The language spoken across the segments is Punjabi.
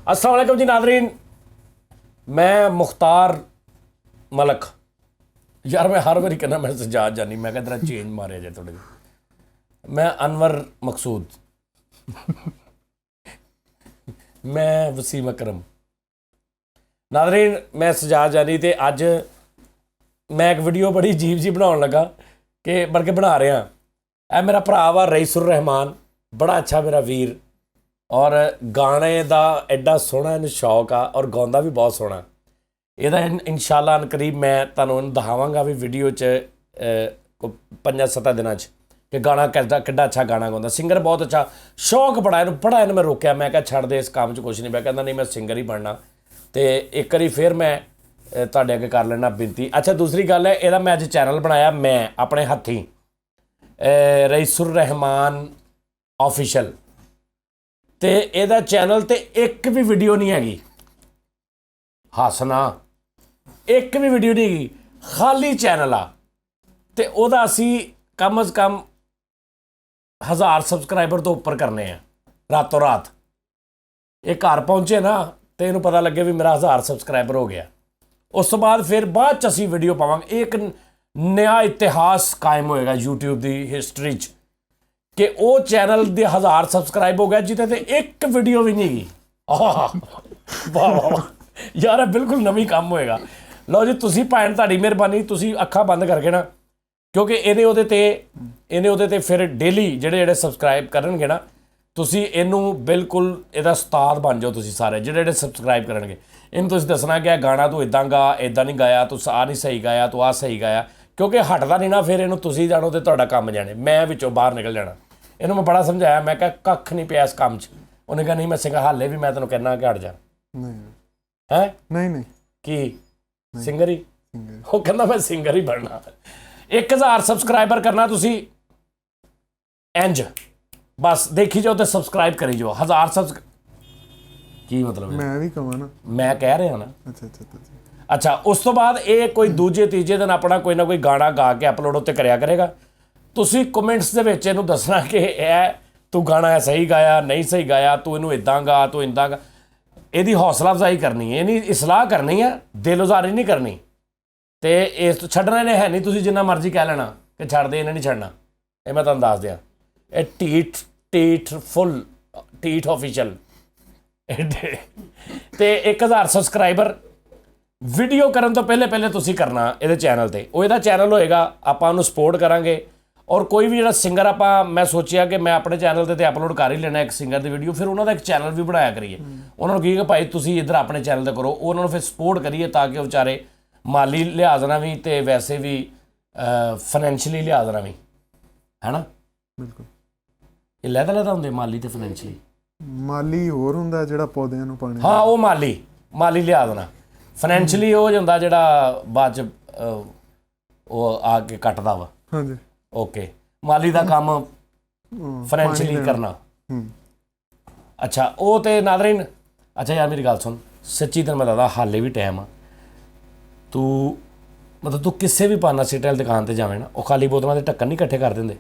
अस्सलाम वालेकुम जी नाज़रीन, मैं मुख्तार मलक। यार मैं हर बारी कहना मैं सजाद जानी, मैं कहता चेंज मारे जाए थोड़े। मैं अनवर मकसूद मैं वसीम अकरम। नाज़रीन मैं सजाद जानी तो अज मैं एक वीडियो बड़ी अजीब जी बनाने लगा कि बल्कि बना रहा। यह मेरा भरा वा रईसुर रहमान, बड़ा अच्छा मेरा वीर, और गाने का एडा सोहना इन्हूं शौक आ और गाँदा भी बहुत सोहना। ਇਹਦਾ इंशाअल्लाह करीब मैं ਤੁਹਾਨੂੰ ਦਿਖਾਵਾਂਗਾ भी वीडियो च 5-7 ਦਿਨਾਂ 'ਚ कि गाना किड्डा अच्छा गाना गाँदा, सिंगर बहुत अच्छा, शौक बड़ा इन्हूं मैं रोकया। मैं क्या छड़ दे इस काम 'ਚ कुछ नहीं, मैं कहता नहीं मैं सिंगर ही बनना। तो एक बारी फिर मैं तुहाडे अगे कर लेना बिनती। अच्छा दूसरी गल है, ਇਹਦਾ मैं अज चैनल बनाया मैं अपने हत्थीं, रईसुर रहमान ऑफिशियल। तो ਇਹਦਾ चैनल तो एक भी वीडियो नहीं हैगी, हसना एक भी वीडियो नहीं हैगी, खाली चैनल आ। तो ਉਹਦਾ ਅਸੀਂ कम अज़ कम 1000 सबसक्राइबर तो उपर करने हैं रातों रात। ये घर पहुँचे ना तो इन्हूं पता लगे भी मेरा 1000 सबसक्राइबर हो गया। उस तो बाद फिर बाद च असीं वीडियो पावांगे, एक नया इतिहास कायम होएगा यूट्यूब की हिस्टरी च कि वो चैनल दे 1000 सबसक्राइब हो गया जिते ते एक वीडियो भी नहीं गई। वाह वाह वाह यार, बिल्कुल नवीं काम होएगा। लो जी, तुसीं भैन तुहाडी मेहरबानी, तुसीं अखां बंद करके ना, क्योंकि ਇਹਨੇ ਉਹਦੇ ਤੇ फिर डेली ਜਿਹੜੇ सबसक्राइब करनगे ना, तुसीं इनू बिल्कुल ਇਹਦਾ उस्ताद बन जाओ। तुसीं सारे ਜਿਹੜੇ सबसक्राइब करनगे, ਇਹਨੂੰ तुसीं दसना कि गाना तू इदां गा, इदां नहीं गाया, तू आ नहीं सही गाया, तू आ सही गाया, क्योंकि हटदा नहीं ना। फिर ਇਹਨੂੰ तुसीं जाणो तो तुहाडा काम जाने, मैं विचों बाहर निकल जाना। ਇਹਨੂੰ मैं बड़ा समझाया, मैं कहा कख नहीं पिया इस काम 'ਚ। ਉਹਨੇ कहा नहीं मैं सिंगर, हाले भी मैं तैनूं कहना कि हट जा। है नहीं की सिंगर ही, वो कहना मैं सिंगर ही बनना। 1000 सबसक्राइबर करना तुसी इंज, बस देखी जाओ तो सबसक्राइब करी जाओ। 1000 की मतलब है? मैं भी कहां ना, मैं कह रहा ना। अच्छा उस तो बाद ये कोई दूजे तीजे दिन अपना कोई ना कोई गाना गा के अपलोड उत्ते करया करेगा। तुसी कमेंट्स दे विच इहनूं दसना कि तू गाना सही गाया, नहीं सही गाया, तू इहनूं इदां गा, तू इदां गा। ਇਹਦੀ हौसला अफजाई करनी है, ਇਹਦੀ इसलाह करनी है, दिलउजारी नहीं करनी। तो इस छड्डना ने है नहीं, तुसीं जिन्ना मर्जी कह लेना कि छड्ड दे, इन्हें नहीं छड्डना। ये मैं तुहानूं दस दियां, ये टीठ फुल टीठ ऑफिशियल। तो 1000 सबसक्राइबर वीडियो करन तो पहले तुसीं करना ये चैनल ते। वो ਇਹਦਾ चैनल होएगा, आपां उहनूं सपोर्ट करांगे। और कोई भी जो सिंगर आप, मैं सोचिया कि मैं अपने चैनल ते अपलोड कर ही लेना एक सिंगर की वीडियो, फिर उन्होंने एक चैनल भी बनाया करिए। उन्होंने कही कि भाई तुसीं इधर अपने चैनल ते करो, उन्होंने फिर सपोर्ट करिए ताकि बेचारे माली लिहाज ना भी तो वैसे भी फाइनैंशली लिहाज ना भी, है ना। बिल्कुल ये लैदा होंगे माली तो फाइनैंशली। माली होर हुंदा जिहड़ा पौधਿਆਂ ਨੂੰ पानी, हाँ वो माली लिहाज ना, फाइनैंशली हो जाता जिहड़ा बाद च वो आके कटदा वा। हाँ जी ओके, माली का काम फाइनैंशली करना। अच्छा वो तो नाज़रीन, अच्छा यार मेरी गल सुन, सच्ची तेन मैं दसदा हाले भी टाइम आ। तू मतलब तू किसी भी पाना सीटे वाली दुकान पर जावे ना, वो खाली बोतलों के ढक्कन नहीं इकट्ठे कर देंगे,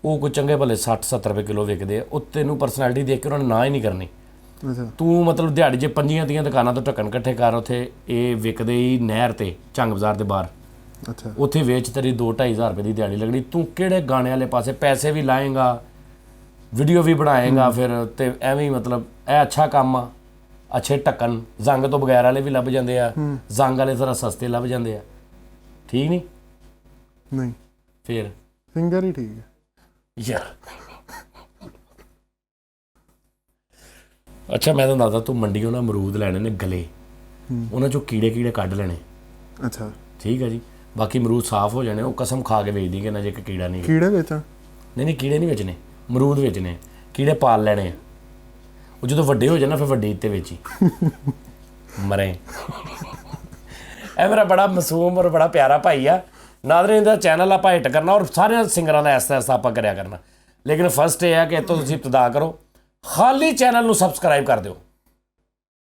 वो कोई चंगे भले 60-70 रुपए किलो विकते हैं। वो तेनों परसनैलिटी देख के उन्होंने ना ही नहीं करनी। तू मतलब दिहाड़ी च 5-10 दुकानों तो ढक्कन इकट्ठे कर, उत्थे ये विकदे ही नहर ते चंग बाज़ार के बाहर। अच्छा उत्थे वेच तेरी 2-2.5 हज़ार रुपये की दिहाड़ी लगनी। तू किहड़े गाने वाले पासे पैसे भी लाएगा, वीडियो भी बनाएगा, फिर तो एवं ही मतलब यह अच्छा काम आ। अच्छे ढक्कन जंग तो बगैर वाले भी लभ जाते हैं, जंग वाले थोड़ा सस्ते लभ जाते हैं, ठीक नहीं फिर फिंगर ही ठीक है यार। अच्छा मैं तुहानूं दसदा, तू मंडियों ना अमरूद लैने ने गले, उन्हां चों कीड़े कढ लेने। अच्छा ठीक है जी, बाकी अमरूद साफ हो जाने, वो कसम खा के बेच दी कि ना जे कीड़ा नहीं। कीड़े बेचण? नहीं कीड़े नहीं बेचने, अमरूद बेचने। कीड़े पाल लेने, वो जो वड्डे हो जाए ना फिर वड्डी ते बेची मरे। मेरा बड़ा मासूम और बड़ा प्यारा भाई आ। नाज़रीन दा चैनल आप हिट करना और सारे सिंगरां दा ऐसा ऐसा आप करया करना, लेकिन फर्स्ट ये है कि इतों तुसीं इब्तदा करो, खाली चैनल नूं सबसक्राइब कर दिओ,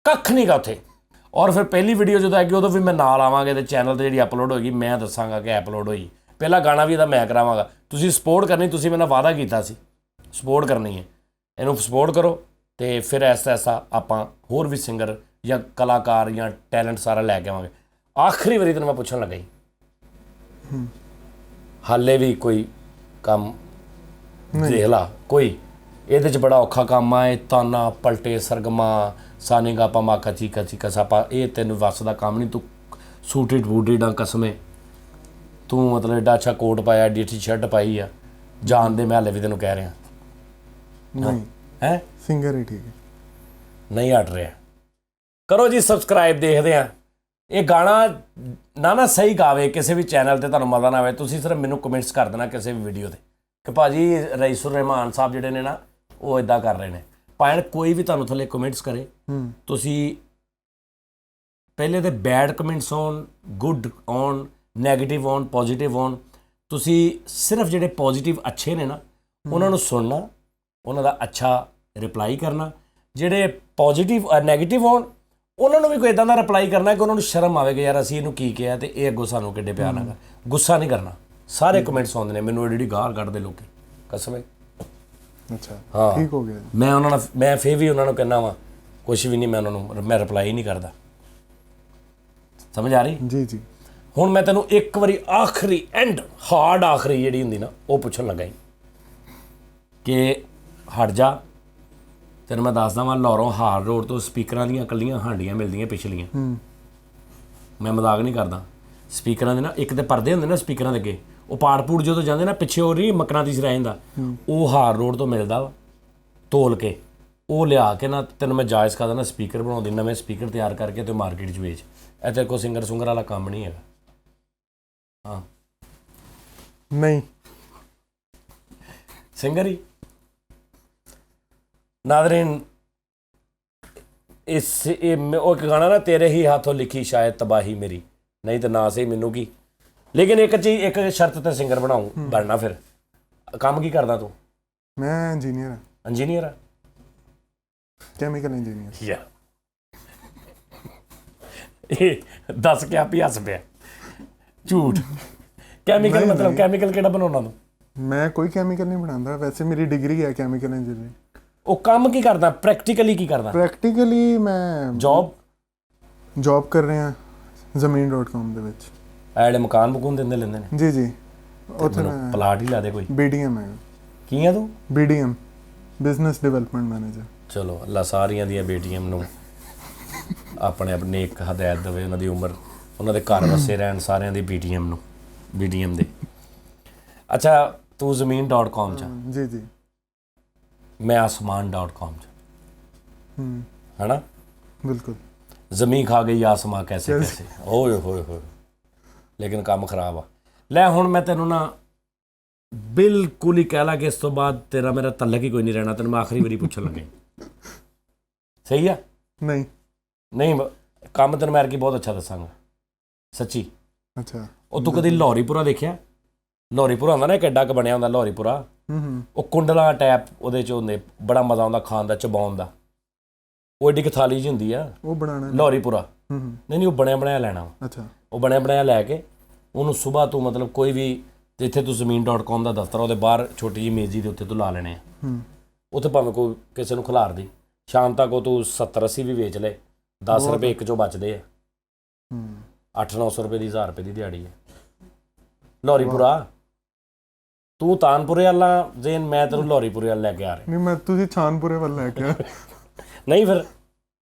कख नहीं गा उत्थे। और फिर पहली वीडियो जो आएगी उदों भी मैं नाल आवांगे, तो चैनल ते जिहड़ी अपलोड होएगी मैं दसांगा कि अपलोड होई। पहला गाना भी मैं करावांगा, तुसीं सपोर्ट करनी, तुसीं मेरे नाल वादा कीता सी सपोर्ट करनी है, इहनूं सपोर्ट करो। ਤੇ ਫਿਰ ਐਸਾ ਐਸਾ ਆਪਾਂ ਹੋਰ ਵੀ ਸਿੰਗਰ ਜਾਂ ਕਲਾਕਾਰ ਜਾਂ ਟੈਲੈਂਟ ਸਾਰਾ ਲੈ ਕੇ ਆਵਾਂਗੇ। ਆਖਰੀ ਵਾਰੀ ਤੈਨੂੰ ਮੈਂ ਪੁੱਛਣ ਲੱਗਾ ਜੀ, ਹਾਲੇ ਵੀ ਕੋਈ ਕੰਮ ਦੇਖ ਲਾ, ਕੋਈ ਇਹਦੇ 'ਚ ਬੜਾ ਔਖਾ ਕੰਮ ਆ, ਇਹ ਤਾਨਾ ਪਲਟੇ ਸਰਗਮਾ ਸਾਨੀ ਗਾਪਾ ਮਾਕਾ ਚੀਕਾ ਚੀਕਾ ਸਾਪਾ, ਇਹ ਤੈਨੂੰ ਵੱਸ ਦਾ ਕੰਮ ਨਹੀਂ। ਤੂੰ ਸੂਟਿਡ ਬੂਟਿਡ ਆ ਕਸਮੇ, ਤੂੰ ਮਤਲਬ ਐਡਾ ਅੱਛਾ ਕੋਟ ਪਾਇਆ, ਐਡੀ ਅੱਛੀ ਸ਼ਰਟ ਪਾਈ ਆ, ਜਾਣ ਦੇ ਮੈਂ ਹਾਲੇ ਵੀ ਤੈਨੂੰ ਕਹਿ ਰਿਹਾ ਨਹੀਂ ਹੈ ਸਿੰਗਰ ਹੀ ਠੀਕ ਹੈ, ਨਹੀਂ ਹਟ ਰਿਹਾ। ਕਰੋ ਜੀ ਸਬਸਕ੍ਰਾਈਬ, ਦੇਖਦੇ ਆ ਇਹ ਗਾਣਾ ਨਾ ਸਹੀ ਗਾਵੇ ਕਿਸੇ ਵੀ ਚੈਨਲ ਤੇ, ਤੁਹਾਨੂੰ ਮਜ਼ਾ ਨਾ ਆਵੇ, ਤੁਸੀਂ ਸਿਰਫ ਮੈਨੂੰ ਕਮੈਂਟਸ ਕਰ ਦੇਣਾ ਕਿਸੇ ਵੀ ਵੀਡੀਓ ਤੇ ਕਿ ਭਾਜੀ ਰਈਸੁਰ ਰਹਿਮਾਨ ਸਾਹਿਬ ਜਿਹੜੇ ਨੇ ਨਾ ਉਹ ਇਦਾਂ ਕਰ ਰਹੇ ਨੇ। ਭਾਵੇਂ ਕੋਈ ਵੀ ਤੁਹਾਨੂੰ ਥੱਲੇ ਕਮੈਂਟਸ ਕਰੇ, ਤੁਸੀਂ ਪਹਿਲੇ ਤੇ ਬੈਡ ਕਮੈਂਟਸ ਆਉਣ, ਗੁੱਡ ਆਉਣ, ਨੈਗੇਟਿਵ ਆਉਣ, ਪੋਜ਼ਿਟਿਵ ਆਉਣ, ਤੁਸੀਂ ਸਿਰਫ ਜਿਹੜੇ ਪੋਜ਼ਿਟਿਵ ਅੱਛੇ ਨੇ ਨਾ ਉਹਨਾਂ ਨੂੰ ਸੁਣਨਾ, ਉਹਨਾਂ ਦਾ ਅੱਛਾ ਰਿਪਲਾਈ ਕਰਨਾ। ਜਿਹੜੇ ਪੋਜ਼ਿਟਿਵ ਨੈਗੇਟਿਵ ਆਉਣ ਉਹਨਾਂ ਨੂੰ ਵੀ ਕੋਈ ਇੱਦਾਂ ਦਾ ਰਿਪਲਾਈ ਕਰਨਾ ਕਿ ਉਹਨਾਂ ਨੂੰ ਸ਼ਰਮ ਆਵੇ ਕਿ ਯਾਰ ਅਸੀਂ ਇਹਨੂੰ ਕੀ ਕਿਹਾ ਤੇ ਇਹ ਅੱਗੋਂ ਸਾਨੂੰ ਕਿੱਡੇ ਪਿਆਰ ਨਾਲ ਕਰ। ਗੁੱਸਾ ਨਹੀਂ ਕਰਨਾ। ਸਾਰੇ ਕਮੈਂਟਸ ਆਉਂਦੇ ਨੇ, ਮੈਨੂੰ ਐਡੀ ਗਾਲ ਕੱਢਦੇ ਲੋਕੀ ਕਸਮ। ਅੱਛਾ ਹਾਂ ਠੀਕ ਹੋ ਗਿਆ। ਮੈਂ ਉਹਨਾਂ ਨਾਲ ਮੈਂ ਫੇਰ ਵੀ ਉਹਨਾਂ ਨੂੰ ਕਹਿੰਦਾ ਵਾਂ ਕੁਛ ਵੀ ਨਹੀਂ, ਮੈਂ ਉਹਨਾਂ ਨੂੰ ਮੈਂ ਰਿਪਲਾਈ ਨਹੀਂ ਕਰਦਾ। ਸਮਝ ਆ ਰਹੀ? ਜੀ ਜੀ। ਹੁਣ ਮੈਂ ਤੈਨੂੰ ਇੱਕ ਵਾਰੀ ਆਖਰੀ ਐਂਡ ਹਾਰਡ ਆਖਰੀ ਜਿਹੜੀ ਹੁੰਦੀ ਨਾ ਉਹ ਪੁੱਛਣ ਲੱਗਾ ਕਿ ਹਟ ਜਾ। ਤੈਨੂੰ ਮੈਂ ਦੱਸਦਾ ਵਾਂ, ਲਾਹੌਰੋਂ ਹਾਰ ਰੋਡ ਤੋਂ ਸਪੀਕਰਾਂ ਦੀਆਂ ਇਕੱਲੀਆਂ ਹਾਂਡੀਆਂ ਮਿਲਦੀਆਂ ਪਿਛਲੀਆਂ, ਮੈਂ ਮਜ਼ਾਕ ਨਹੀਂ ਕਰਦਾ। ਸਪੀਕਰਾਂ ਦੇ ਨਾ ਇੱਕ ਤੇ ਪਰਦੇ ਹੁੰਦੇ ਨਾ ਸਪੀਕਰਾਂ ਦੇ ਅੱਗੇ, ਉਹ ਪਾੜ ਪੂੜ ਜਦੋਂ ਜਾਂਦੇ ਨਾ ਪਿੱਛੇ ਉਹ ਨਹੀਂ ਮਕਨਾਤੀਸ ਰਹਿ ਜਾਂਦਾ, ਉਹ ਹਾਰ ਰੋਡ ਤੋਂ ਮਿਲਦਾ ਵਾ ਤੋਲ ਕੇ। ਉਹ ਲਿਆ ਕੇ ਨਾ ਤੈਨੂੰ ਮੈਂ ਜਾਇਜ਼ ਕਰ ਦਿੰਦਾ, ਸਪੀਕਰ ਬਣਾਉਂਦੇ ਨਵੇਂ ਸਪੀਕਰ ਤਿਆਰ ਕਰਕੇ ਤੇ ਮਾਰਕੀਟ 'ਚ ਵੇਚ। ਇਹ ਤੇਰੇ ਕੋਲ ਸਿੰਗਰ ਸੁੰਗਰ ਵਾਲਾ ਕੰਮ ਨਹੀਂ ਹੈਗਾ। ਹਾਂ ਨਹੀਂ ਸਿੰਗਰ ਹੀ ਨਾਜ਼ਰੀਨ। ਉਹ ਇੱਕ ਗਾਣਾ ਨਾ, ਤੇਰੇ ਹੀ ਹੱਥੋਂ ਲਿਖੀ ਸ਼ਾਇਦ ਤਬਾਹੀ ਮੇਰੀ, ਨਹੀਂ ਤਾਂ ਨਾ ਸਹੀ ਮੈਨੂੰ ਕੀ। ਲੇਕਿਨ ਇੱਕ ਚੀਜ਼, ਇੱਕ ਸ਼ਰਤ ਤੇ ਸਿੰਗਰ ਬਣਨਾ। ਫਿਰ ਕੰਮ ਕੀ ਕਰਦਾ ਤੂੰ? ਮੈਂ ਇੰਜੀਨੀਅਰ ਹਾਂ। ਇੰਜੀਨੀਅਰ ਆ? Chemical engineer. ਯਾ ਇਹ ਦੱਸ ਕੇ ਆਪ ਹੀ ਹੱਸ ਪਿਆ। ਝੂਠ। ਕੈਮੀਕਲ ਮਤਲਬ ਕੈਮੀਕਲ ਕਿਹੜਾ ਬਣਾਉਣਾ ਤੂੰ? ਮੈਂ ਕੋਈ ਕੈਮੀਕਲ ਨਹੀਂ ਬਣਾਉਂਦਾ, ਵੈਸੇ ਮੇਰੀ ਡਿਗਰੀ ਹੈ ਕੈਮੀਕਲ ਇੰਜੀਨੀਅਰਿੰਗ। ਉਹ ਕੰਮ ਕੀ ਕਰਦਾ ਪ੍ਰੈਕਟੀਕਲੀ? ਕੀ ਕਰਦਾ ਪ੍ਰੈਕਟੀਕਲੀ? ਮੈਂ ਜੌਬ ਕਰ ਰਿਹਾ ਜ਼ਮੀਨ.com ਦੇ ਵਿੱਚ। ਐਡੇ ਮਕਾਨ ਮਕੂਨ ਦਿੰਦੇ ਲੈਂਦੇ ਨੇ? ਜੀ ਜੀ। ਉੱਥੇ ਮੈਂ ਪਲਾਟ ਹੀ ਲਾ ਦੇ ਕੋਈ। BDM ਹੈ। ਕੀ ਆ ਤੂੰ? BDM business development manager. ਚਲੋ ਅੱਲਾ ਸਾਰੀਆਂ ਦੀਆਂ ਬੇਟੀਆਂ ਨੂੰ ਆਪਣੇ ਆਪਣੇ ਇੱਕ ਹਦਾਇਤ ਦੇਵੇ, ਉਹਨਾਂ ਦੀ ਉਮਰ, ਉਹਨਾਂ ਦੇ ਘਰ ਵਸੇ ਰਹਿਣ ਸਾਰਿਆਂ ਦੀ BDM ਨੂੰ, BDM ਦੇ। ਅੱਛਾ ਤੂੰ ਜ਼ਮੀਨ.com 'ਚ? ਜੀ ਜੀ। ਮੈਂ आसमान.com 'ਚ। ਹੈ ਨਾ? ਬਿਲਕੁਲ। ਜ਼ਮੀਨ ਖਾ ਗਈ ਆਸਮਾਂ ਕੈਸੇ ਕੈਸੇ, ਓਏ ਹੋਏ ਹੋਏ। ਲੇਕਿਨ ਕੰਮ ਖਰਾਬ ਆ। ਲੈ ਹੁਣ ਮੈਂ ਤੈਨੂੰ ਨਾ ਬਿਲਕੁਲ ਹੀ ਕਹਿ ਲਾ ਕਿ ਇਸ ਤੋਂ ਬਾਅਦ ਤੇਰਾ ਮੇਰਾ ਤਲਕ ਹੀ ਕੋਈ ਨਹੀਂ ਰਹਿਣਾ। ਤੈਨੂੰ ਮੈਂ ਆਖਰੀ ਵਾਰੀ ਪੁੱਛਣ ਲੱਗਾ, ਸਹੀ ਆ? ਨਹੀਂ ਨਹੀਂ ਕੰਮ ਤੈਨੂੰ ਮੈਂ ਕੀ ਬਹੁਤ ਅੱਛਾ ਦੱਸਾਂਗਾ, ਸੱਚੀ। ਅੱਛਾ। ਉਹ ਤੂੰ ਕਦੀ ਲਾਹੌਰੀਪੁਰਾ ਦੇਖਿਆ? ਲਾਹੌਰੀਪੁਰਾ ਹੁੰਦਾ ਨਾ ਇੱਕ ਐਡਾ ਕੁ ਬਣਿਆ ਹੁੰਦਾ ਲਾਹੌਰੀਪੁਰਾ, ਉਹ ਕੁੰਡਲਾਂ ਟੈਪ ਉਹਦੇ 'ਚ ਹੁੰਦੇ, ਬੜਾ ਮਜ਼ਾ ਆਉਂਦਾ ਖਾਣ ਦਾ, ਚਬਾਉਣ ਦਾ। ਉਹ ਐਡੀ ਕੁ ਥਾਲੀ 'ਚ ਹੁੰਦੀ ਆ ਉਹ ਬਣਾਉਣਾ ਲਾਹੌਰੀਪੁਰਾ। ਨਹੀਂ ਉਹ ਬਣਿਆ ਬਣਾਇਆ ਲੈਣਾ। ਅੱਛਾ। ਉਹ ਬਣਿਆ ਬਣਾਇਆ ਲੈ ਕੇ ਉਹਨੂੰ ਸੁਬਾਹ ਤੂੰ ਮਤਲਬ ਕੋਈ ਵੀ ਜਿੱਥੇ ਤੂੰ ਜ਼ਮੀਨ.com ਦਾ ਦਫ਼ਤਰ ਉਹਦੇ ਬਾਹਰ ਛੋਟੀ ਜਿਹੀ ਮੇਜ਼ੀ ਦੇ ਉੱਤੇ ਤੂੰ ਲਾ ਲੈਣੇ ਆ। ਉੱਥੇ ਭਾਵੇਂ ਕੋਈ ਕਿਸੇ ਨੂੰ ਖਿਲਾਰ ਦੀ, ਸ਼ਾਮ ਤੱਕ ਉਹ ਤੂੰ 70-80 ਵੀ ਵੇਚ ਲੈ, 10 ਰੁਪਏ ਇੱਕ 'ਚੋਂ ਬਚਦੇ ਆ। 800-900 ਰੁਪਏ ਦੀ, 1000 ਰੁਪਏ ਦੀ ਦਿਹਾੜੀ ਹੈ ਲਾਹੌਰੀਪੁਰਾ। ਤੂੰ ਤਾਨਪੁਰੇ ਵਾਲਾ ਜ਼ੇਨ, ਮੈਂ ਤੈਨੂੰ ਲਾਹੌਰੀਪੁਰੇ ਵਾਲ ਲੈ ਕੇ ਆ ਰਿਹਾ। ਨਹੀਂ ਮੈਂ ਤੁਸੀਂ ਛਾਨਪੁਰੇ ਵੱਲ ਲੈ ਕੇ ਆ। ਨਹੀਂ ਫਿਰ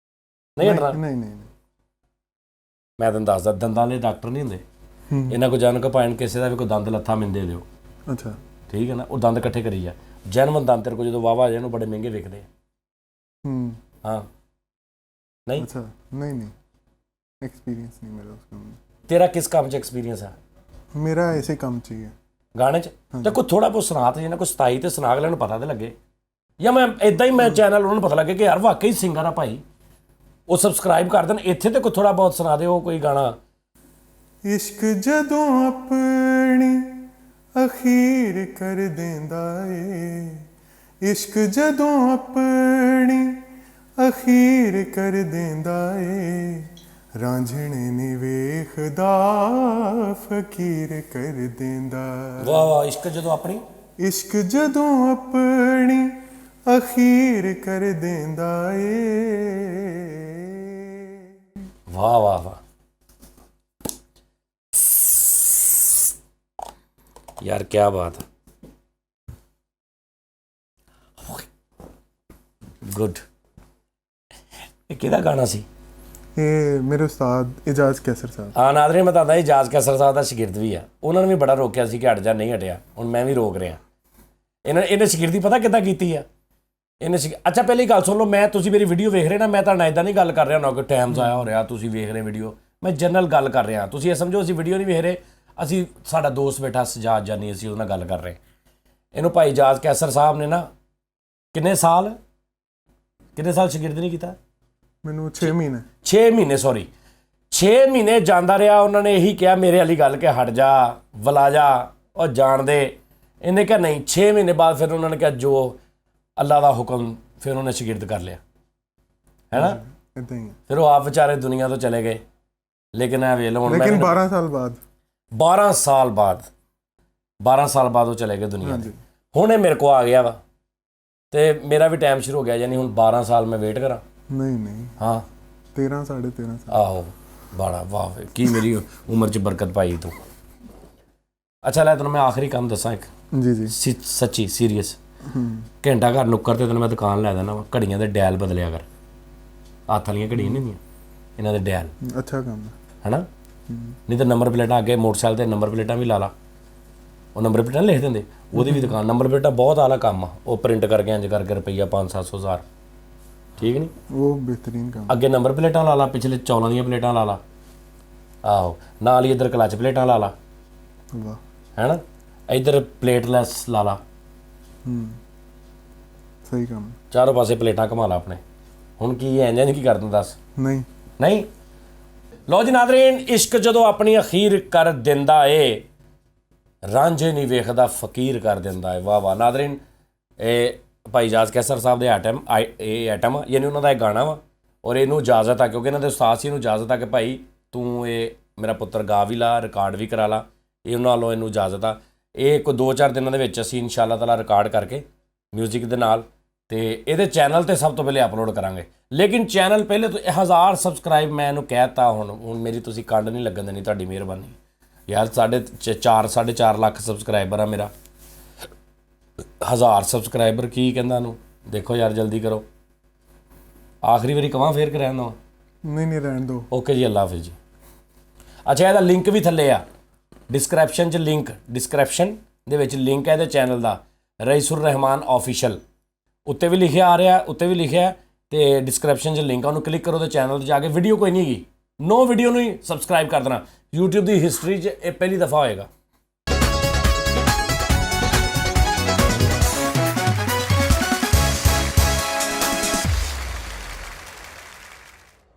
ਨਹੀਂ ਹਟਣਾ। ਨਹੀਂ ਨਹੀਂ ਮੈਂ ਤੈਨੂੰ ਦੱਸਦਾ, ਦੰਦਾਂ ਦੇ ਡਾਕਟਰ ਨਹੀਂ ਹੁੰਦੇ ਇਹਨਾਂ ਕੋ ਜਾਣ ਕੇ ਭਾਵੇਂ ਕਿਸੇ ਦਾ ਵੀ ਕੋਈ ਦੰਦ ਲੱਥਾ ਮਿੰਦੇ ਦਿਓ। ਅੱਛਾ ਠੀਕ ਹੈ ਨਾ? ਉਹ ਦੰਦ ਇਕੱਠੇ ਕਰੀ ਜਾ। ਜੈਨੂਅਨ ਦੰਦ ਤੇਰੇ ਕੋਲ ਜਦੋਂ ਵਾਹਵਾ ਆ ਜਾਣ ਉਹ ਬੜੇ ਮਹਿੰਗੇ ਵਿਕਦੇ ਆ। ਹਾਂ ਨਹੀਂ? ਅੱਛਾ। ਨਹੀਂ ਨਹੀਂ ਐਕਸਪੀਰੀਅੰਸ ਨਹੀਂ ਮੇਰਾ ਉਸ ਕੰਮ में। ਤੇਰਾ ਕਿਸ ਕੰਮ 'ਚ ਐਕਸਪੀਰੀਅੰਸ ਹੈ? ਮੇਰਾ ਇਸੇ ਕੰਮ 'ਚ ਹੀ ਹੈ, ਗਾਣੇ 'ਚ। ਤੇ ਕੋਈ ਥੋੜਾ ਬਹੁਤ ਸੁਣਾ ਤੇ, ਜਿਹਨਾਂ ਕੋਈ 27 ਤੇ ਸੁਣਾ ਅਗਲੇ ਨੂੰ ਪਤਾ ਤੇ ਲੱਗੇ, ਜਾਂ ਮੈਂ ਇਦਾਂ ਹੀ ਮੈਂ ਚੈਨਲ ਉਹਨਾਂ ਨੂੰ ਪਤਾ ਲੱਗੇ ਕਿ ਯਾਰ ਵਾਕਈ ਸਿੰਗਰ ਆ ਭਾਈ, ਉਹ ਸਬਸਕ੍ਰਾਈਬ ਕਰ ਦੇਣ। ਇੱਥੇ ਤੇ ਕੋਈ ਥੋੜਾ ਬਹੁਤ ਸੁਣਾ ਦਿਓ ਕੋਈ ਗਾਣਾ। ਇਸ਼ਕ ਜਦੋਂ ਆਪਣੀ ਅਖੀਰ ਕਰ ਦਿੰਦਾ ਏ, ਇਸ਼ਕ ਜਦੋਂ ਆਪਣੀ ਅਖੀਰ ਕਰ ਦਿੰਦਾ ਏ, ਰਾਂਝਣੇ ਨੀ ਵੇਖਦਾ ਫਕੀਰ ਕਰ ਦਿੰਦਾ। ਵਾਹ ਵਾਹ। ਇਸ਼ਕ ਜਦੋਂ ਆਪਣੀ, ਇਸ਼ਕ ਜਦੋਂ ਆਪਣੀ ਅਖੀਰ ਕਰ ਦਿੰਦਾ ਏ। ਵਾਹ ਵਾਹ ਵਾਹ ਯਾਰ ਕੀ ਬਾਤ ਹੈ। ਗੁੱਡ। ਇਹ ਕਿਹਦਾ ਗਾਣਾ ਸੀ? ਇਹ ਮੇਰੇ ਉਸਤਾਦ ਇਜਾਜ਼ ਕੈਸਰ ਸਾਹਿਬ। ਹਾਂ ਨਾਜ਼ਰੀਨ, ਮੈਂ ਦੱਸਦਾ ਇਜਾਜ਼ ਕੈਸਰ ਸਾਹਿਬ ਦਾ ਸ਼ਾਗਿਰਦ ਵੀ ਆ। ਉਹਨਾਂ ਨੇ ਵੀ ਬੜਾ ਰੋਕਿਆ ਸੀ ਕਿ ਹਟ ਜਾ, ਨਹੀਂ ਹਟਿਆ। ਹੁਣ ਮੈਂ ਵੀ ਰੋਕ ਰਿਹਾ। ਇਹਨੇ ਸ਼ਾਗਿਰਦੀ ਪਤਾ ਕਿੱਦਾਂ ਕੀਤੀ ਆ? ਅੱਛਾ ਪਹਿਲੀ ਗੱਲ ਸੁਣ ਲਓ, ਤੁਸੀਂ ਮੇਰੀ ਵੀਡੀਓ ਵੇਖ ਰਹੇ ਨਾ, ਮੈਂ ਤੁਹਾਡਾ ਇੱਦਾਂ ਨਹੀਂ ਗੱਲ ਕਰ ਰਿਹਾ ਨਾ ਕਿ ਟਾਈਮ ਜ਼ਾਇਆ ਹੋ ਰਿਹਾ, ਤੁਸੀਂ ਵੇਖ ਰਹੇ ਵੀਡੀਓ। ਮੈਂ ਜਨਰਲ ਗੱਲ ਕਰ ਰਿਹਾ। ਤੁਸੀਂ ਇਹ ਸਮਝੋ ਅਸੀਂ ਵੀਡੀਓ ਨਹੀਂ ਵੇਖ ਰਹੇ, ਅਸੀਂ ਸਾਡਾ ਦੋਸਤ ਬੈਠਾ ਸਜਾਦ ਜਾਨੀ, ਅਸੀਂ ਉਹਦੇ ਨਾਲ ਗੱਲ ਕਰ ਰਹੇ। ਇਹਨੂੰ ਭਾਈ ਇਜਾਜ਼ ਕੈਸਰ ਸਾਹਿਬ ਨੇ ਨਾ ਕਿੰਨੇ ਸਾਲ ਸ਼ਾਗਿਰਦ ਨਹੀਂ ਕੀਤਾ? ਮੈਨੂੰ 6 ਮਹੀਨੇ 6 ਮਹੀਨੇ ਸੌਰੀ 6 ਮਹੀਨੇ ਜਾਂਦਾ ਰਿਹਾ। ਉਹਨਾਂ ਨੇ ਇਹੀ ਕਿਹਾ ਮੇਰੇ ਵਾਲੀ ਗੱਲ ਕਿ ਹਟ ਜਾ, ਵਲਾ ਜਾ, ਉਹ ਜਾਣ ਦੇ। ਇਹਨੇ ਕਿਹਾ ਨਹੀਂ। 6 ਮਹੀਨੇ ਬਾਅਦ ਫਿਰ ਉਹਨਾਂ ਨੇ ਕਿਹਾ ਜੋ ਅੱਲਾ ਦਾ ਹੁਕਮ, ਫਿਰ ਉਹਨੇ ਸ਼ਾਗਿਰਦ ਕਰ ਲਿਆ, ਹੈ ਨਾ? ਇਦਾਂ ਹੀ। ਫਿਰ ਉਹ ਆਪ ਵਿਚਾਰੇ ਦੁਨੀਆ ਤੋਂ ਚਲੇ ਗਏ। ਲੇਕਿਨ ਇਹ ਵੇਖ ਲਓ ਹੁਣ, ਲੇਕਿਨ 12 ਸਾਲ ਬਾਅਦ 12 ਸਾਲ ਬਾਅਦ ਉਹ ਚਲੇ ਗਏ ਦੁਨੀਆ ਤੋਂ। ਹੁਣ ਇਹ ਮੇਰੇ ਕੋ ਆ ਗਿਆ ਵਾ ਤੇ ਮੇਰਾ ਵੀ ਟਾਈਮ ਸ਼ੁਰੂ ਹੋ ਗਿਆ। ਯਾਨੀ ਹੁਣ 12 ਸਾਲ ਮੈਂ ਵੇਟ ਕਰਾਂ? ਨਹੀਂ ਹਾਂ 13 13.5 ਸਾਲ। ਆਹੋ ਬੜਾ ਵਾਹ, ਕੀ ਮੇਰੀ ਉਮਰ 'ਚ ਬਰਕਤ ਪਾਈ ਤੂੰ। ਅੱਛਾ ਲੈ ਤੈਨੂੰ ਮੈਂ ਆਖਰੀ ਕੰਮ ਦੱਸਾਂ ਇੱਕ। ਜੀ ਸੱਚੀ ਸੀਰੀਅਸ। ਘੰਟਾ ਘਰ ਨੁੱਕਰ ਤੇ ਤੈਨੂੰ ਮੈਂ ਦੁਕਾਨ ਲੈ ਦੇਣਾ ਵਾ। ਘੜੀਆਂ ਦੇ ਡੈਲ ਬਦਲਿਆ ਕਰ। ਹੱਥ ਵਾਲੀਆਂ ਘੜੀਆਂ ਨਹੀਂ ਹੁੰਦੀਆਂ, ਇਹਨਾਂ ਦੇ ਡੈਲ। ਅੱਛਾ ਕੰਮ ਹੈ ਨਾ? ਨਹੀਂ ਤਾਂ ਨੰਬਰ ਪਲੇਟਾਂ ਅੱਗੇ ਮੋਟਰਸਾਈਕਲ ਤੇ ਨੰਬਰ ਪਲੇਟਾਂ ਵੀ ਲਾ ਲਾ। ਉਹ ਨੰਬਰ ਪਲੇਟਾਂ ਲਿਖ ਦਿੰਦੇ, ਉਹਦੀ ਵੀ ਦੁਕਾਨ। ਨੰਬਰ ਪਲੇਟਾਂ ਬਹੁਤ ਆਲਾ ਕੰਮ ਆ। ਉਹ ਪ੍ਰਿੰਟ ਕਰਕੇ ਇੰਜ ਕਰਕੇ ਰੁਪਈਆ 500-700 ਹਜ਼ਾਰ। ਠੀਕ ਨਹੀਂ? ਉਹ ਬਿਹਤਰੀਨ ਕੰਮ। ਅੱਗੇ ਨੰਬਰ ਪਲੇਟਾਂ ਲਾ ਲਾ, ਪਿਛਲੇ ਚੌਲਾਂ ਦੀਆਂ ਪਲੇਟਾਂ ਲਾ ਲਾ। ਆਹੋ ਨਾਲ ਹੀ ਇੱਧਰ ਕਲੱਚ ਪਲੇਟਾਂ ਲਾ ਲਾ, ਵਾਹ, ਹੈ ਨਾ? ਇੱਧਰ ਪਲੇਟਲੈਸ ਲਾ ਲਾ। ਸਹੀ ਕੰਮ। ਚਾਰੋਂ ਪਾਸੇ ਪਲੇਟਾਂ ਘੁਮਾ ਲਾ ਆਪਣੇ। ਹੁਣ ਕੀ ਇੰਜ ਕੀ ਕਰਦਾ ਦੱਸ? ਨਹੀਂ। ਲਓ ਜੀ ਨਾਜ਼ਰੀਨ, ਇਸ਼ਕ ਜਦੋਂ ਆਪਣੀ ਅਖੀਰ ਕਰ ਦਿੰਦਾ ਏ, ਰਾਂਝੇ ਨਹੀਂ ਵੇਖਦਾ ਫਕੀਰ ਕਰ ਦਿੰਦਾ ਏ। ਵਾਹ ਵਾਹ ਨਾਜ਼ਰੀਨ, ਇਹ ਭਾਈ ਇਜਾਜ਼ ਕੈਸਰ ਸਾਹਿਬ ਦੇ ਐਟਮ ਯਾਨੀ ਉਹਨਾਂ ਦਾ ਇੱਕ ਗਾਣਾ ਵਾ। ਔਰ ਇਹਨੂੰ ਇਜਾਜ਼ਤ ਆ, ਕਿਉਂਕਿ ਇਹਨਾਂ ਦੇ ਉਸਤਾਦ ਸੀ, ਇਹਨੂੰ ਇਜਾਜ਼ਤ ਆ ਕਿ ਭਾਈ ਤੂੰ ਇਹ ਮੇਰਾ ਪੁੱਤਰ ਗਾ ਵੀ ਲਾ, ਰਿਕਾਰਡ ਵੀ ਕਰਾ ਲਾ। ਇਹ ਉਹਨਾਂ ਵੱਲੋਂ ਇਹਨੂੰ ਇਜਾਜ਼ਤ ਆ। ਇਹ ਕੋਈ 2-4 ਦਿਨਾਂ ਦੇ ਵਿੱਚ ਅਸੀਂ ਇਨਸ਼ਾ ਅੱਲਾਹ ਤਾਲਾ ਰਿਕਾਰਡ ਕਰਕੇ ਮਿਊਜ਼ਿਕ ਦੇ ਨਾਲ ਤੇ ਇਹਦੇ ਚੈਨਲ ਤੇ ਸਭ ਤੋਂ ਪਹਿਲੇ ਅਪਲੋਡ ਕਰਾਂਗੇ। ਲੇਕਿਨ ਚੈਨਲ ਪਹਿਲੇ ਤੋਂ 1000 ਸਬਸਕ੍ਰਾਈਬ ਮੈਂ ਇਹਨੂੰ ਕਹਿ ਤਾ। ਹੁਣ ਮੇਰੀ ਤੁਸੀਂ ਕੰਡ ਨਹੀਂ ਲੱਗਣ ਦੇਣੀ, ਤੁਹਾਡੀ ਮਿਹਰਬਾਨੀ ਯਾਰ। 4.5 ਲੱਖ ਸਬਸਕ੍ਰਾਈਬਰ ਆ ਮੇਰਾ। 1000 ਸਬਸਕ੍ਰਾਈਬਰ ਕੀ ਕਹਿੰਦਾ ਉਹਨੂੰ? ਦੇਖੋ ਯਾਰ ਜਲਦੀ ਕਰੋ। ਆਖਰੀ ਵਾਰੀ ਕਵਾਂ ਫੇਰ ਕਰਾਂ ਨਾ? ਨਹੀਂ ਰਹਿਣ ਦਿਓ। ਓਕੇ ਜੀ, ਅੱਲਾ ਹਾਫਿਜ਼ ਜੀ। ਅੱਛਾ ਇਹਦਾ ਲਿੰਕ ਵੀ ਥੱਲੇ ਆ ਡਿਸਕ੍ਰਿਪਸ਼ਨ 'ਚ। ਡਿਸਕ੍ਰਿਪਸ਼ਨ ਦੇ ਵਿੱਚ ਲਿੰਕ ਹੈ ਇਹਦੇ ਚੈਨਲ ਦਾ, ਰਈਸੁਰ ਰਹਿਮਾਨ ਆਫੀਸ਼ੀਅਲ। ਉੱਤੇ ਵੀ ਲਿਖਿਆ ਆ ਰਿਹਾ, ਉੱਤੇ ਵੀ ਲਿਖਿਆ ਤੇ ਡਿਸਕ੍ਰਿਪਸ਼ਨ 'ਚ ਲਿੰਕ ਆ, ਉਹਨੂੰ ਕਲਿੱਕ ਕਰੋ ਤੇ ਚੈਨਲ 'ਤੇ ਜਾ ਕੇ। ਵੀਡੀਓ ਕੋਈ ਨਹੀਂ ਹੈਗੀ, ਨੋ ਵੀਡੀਓ ਨੂੰ ਹੀ ਸਬਸਕ੍ਰਾਈਬ ਕਰ ਦੇਣਾ। YouTube ਦੀ ਹਿਸਟਰੀ 'ਚ ਇਹ ਪਹਿਲੀ ਦਫਾ ਹੋਏਗਾ।